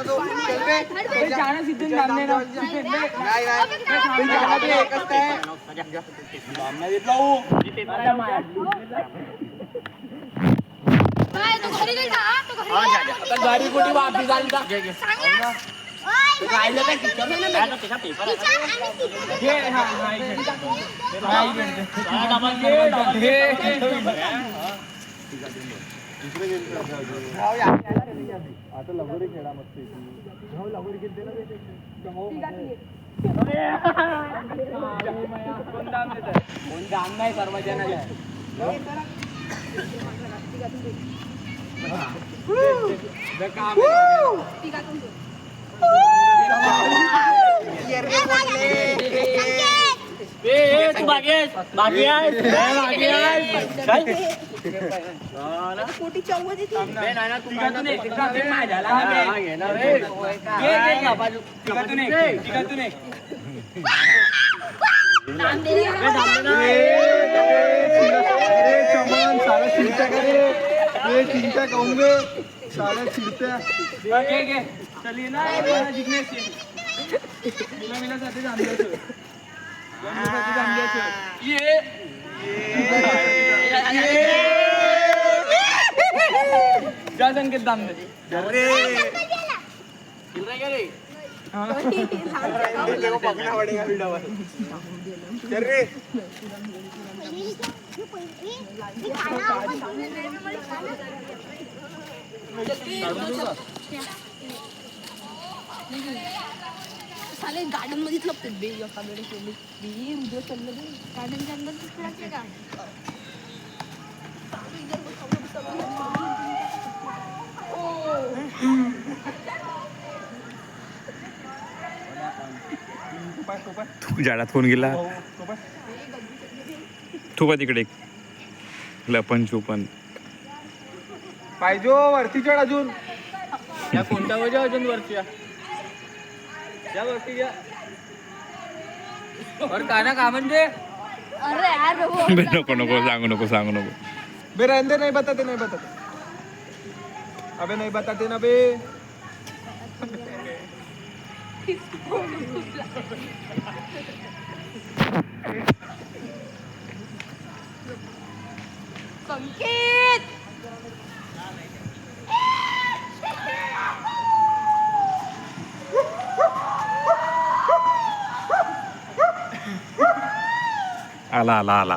तो चल बे जाना सिद्धून नामने ना नाही जाना बे एकच काय नामने देतला हो काय तू घरी गेला तू घरी आता गाडी कुठे वापस आली का सांग राहिलं काय किचन काय तो त्याचा पेपर आहे घे हा नाही दुसरे गेम आता लगोरी खेळा मस्त लगोरी खेळते ना कोण दाम नाही सर्वजणाला तू बागेस बागी आहे कोटी 40 येते तिघातून एक नाही झाला ना घेणार रे घे बाजू तिघातून एक नाम दे अरे चमन साला चिंता करे ये चिंता कहूंगे साला चिंता घे चलिए ना अपना जितने मिला साथे जान ये जा संकेत दाम दे अरे खेल रहा क्या रे मेरे को पकड़ना पड़ेगा वीडियो पर चल रे साले गार्डन मध्ये लपते बे एका वेळे केली बी उद्या चाललं बे गार्डनच्या अंदर दिसते का तू झाडात कोण गेला तू का तिकडे लपन चुपन पाहिजे वरती चढ अजून या कोणत्या वजा अजून वरती या वरती घ्या और काना का म्हणजे अरे यार वो बे नको सांगू नको बे रहने नहीं बताते अबे नहीं बताते ना बे संकेत आला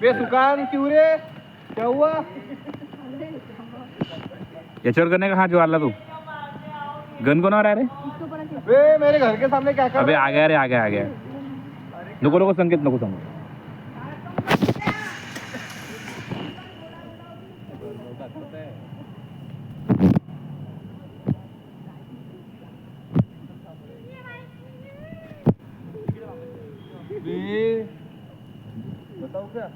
बे सुकान क्यों रे क्या हुआ याच्यावर गन आहे का हा जो आला तू गन कोणावर आहे रे बे मेरे घर के सामने क्या कर अबे आ गया नको संकेत नको सांगू बताओ क्या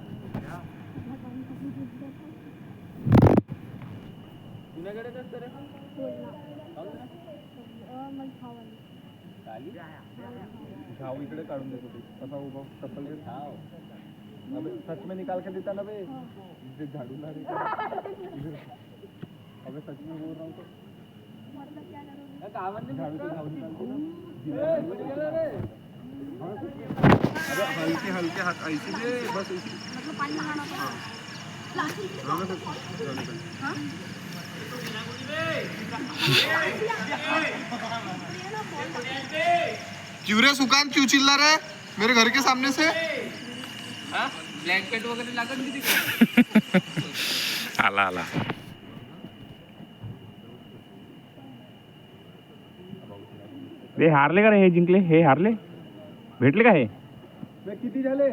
तुझ्याकडे कसं रे घाव इकडे काढून देतो ते कसा उभा चप्पल रे अबे सच में निकाल के देता ना बे जे झाड़ू ना रे अबे सच में बोल रहा हूँ तो कावन ने झाड़ू से घाव निकालते ना अबे हल्के हाथ ऐसे दे बस ऐसे मतलब पानी लगाना हां क्यों रे सुकान क्यों चिल्ला रहा है मेरे घर के सामने से ब्लँकेट वगैरे लागत किती आला हे हारले का रे हे जिंकले हे हारले भेटले का हे किती झाले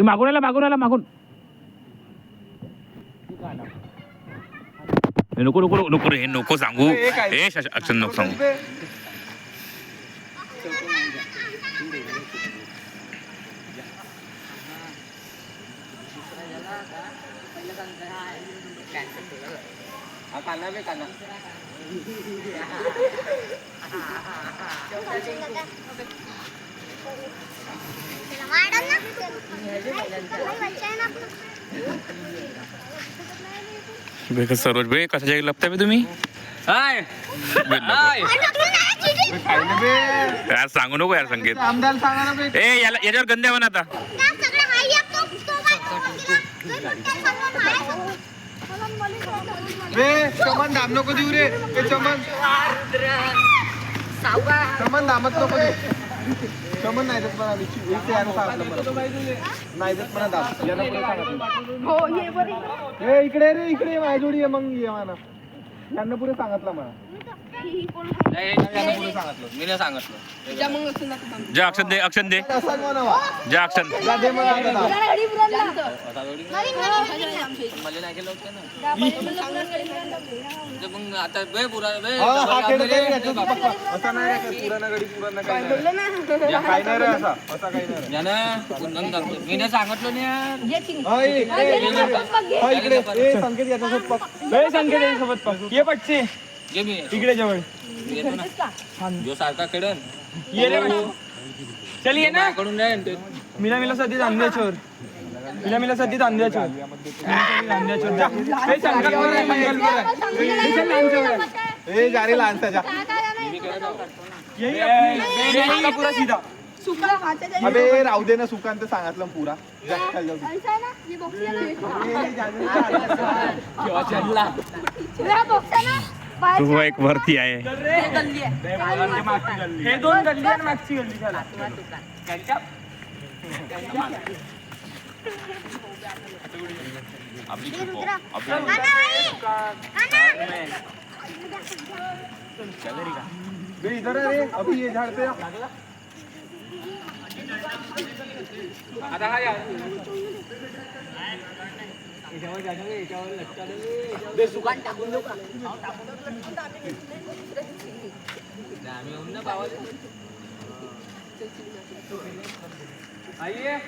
मागून आला नको रे नको सांगू हे अक्षर नको सांगू काना बे काना सरोज भाई कशाच्या लपता बे तुम्ही हाय हाय खायला बे यार सांगू नको यार संकेत आमदार सांगा ना बे ए याला याच्यावर गंध्या म्हणा आता बे चमन दाम नको देऊ रे ए चमन चमन दामत नको देऊ चमन नाही देत मला इथे यानं सांगितलं मला नाही देत मला दाम यानं पुढे सांगितलं ए इकडे रे इकडे माझ्या जोडी आहे मग ये म्हणा यांना पुढे सांगितलं मला पुढे सांगितलं मी नाही सांगितलं जा अक्षन दे अक्षन दे असं म्हणावा जा अक्षन जा दे मला आता दाम. मला नाही केलं होतं ना मग आता बे पुरा बे हा खेळ काही नाही, तू पक्का. असा नाही रे, काही पुराणा गडी पुराणा काही नाही. या, काही नाही रे असा असा काही नाही रे. मी नाही सांगितलं नाही यार. हा, इकडे ए संकेत याच्यासोबत पक संकेत याच्यासोबत पक ये पटची घे मी इकडे जवळ येतो ना जो सारखा खेळन ये रे चल ये ना कडून नाही ते मिला मिला सदी अंध्याचोर मिला मिला सदी अंध्याचोर ए जा रे लहानसाच्या पुरा सीधा अबे राहू दे ना सुकांत सांगितलं पुरा जास्त खाली जाऊ दे. तू एक वरती आहे हे दोन गल्ली आणि मागची गल्ली झाला बे इधर है रे अभी ये झाड़ पे आता हा यार आम्ही येऊन ना पावाले आइए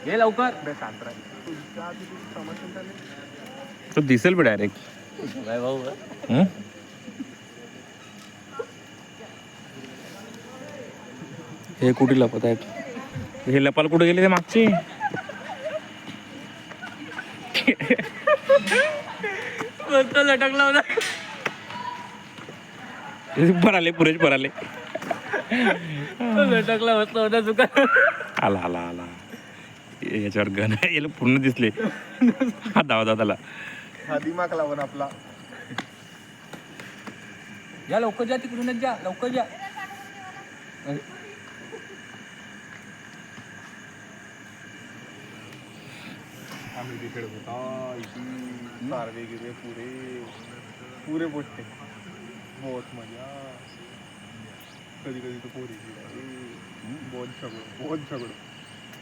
घे लवकर बे शांत राह समजून तो दिसेल बे डायरेक्ट काय भाऊ हे कुठे लपत आहेत हे लपाल कुठे गेले ते मागचे लटकला होता पराले पुरेच पराले लटकला होता चुका आला आला आला याच्यावर गण याला पूर्ण दिसले हा धावा दादाला हा दिमाग लावून आपला या लवकर जा तिकडूनच जा लवकर जा आम्ही तिकडे होता सारवे गिरे पुरे पुरे पोटते बहुत मजा कधी कधी तो पोरी बहुत सगळं